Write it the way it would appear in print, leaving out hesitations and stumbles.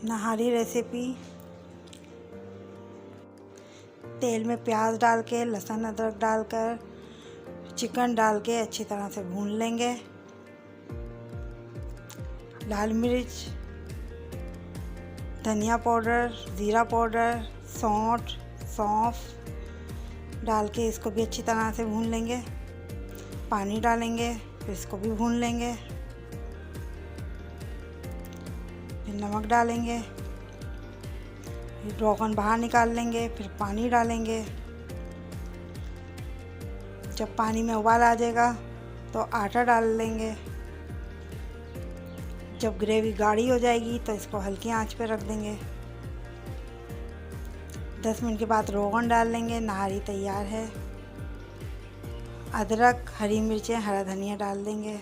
नहारी recipe. तेल में प्याज डाल के, लहसुन अदरक डालकर चिकन डाल के अच्छी तरह से भून लेंगे। लाल मिर्च, धनिया पाउडर, ज़ीरा पाउडर, सौंफ डाल के इसको भी अच्छी तरह से भून लेंगे। पानी डालेंगे, फिर इसको भी भून लेंगे। फिर नमक डालेंगे, फिर रोगन बाहर निकाल लेंगे, फिर पानी डालेंगे। जब पानी में उबाल आ जाएगा तो आटा डाल लेंगे। जब ग्रेवी गाढ़ी हो जाएगी तो इसको हल्की आंच पे रख देंगे। 10 मिनट के बाद रोगन डाल लेंगे। नहारी तैयार है। अदरक, हरी मिर्चें, हरा धनिया डाल देंगे।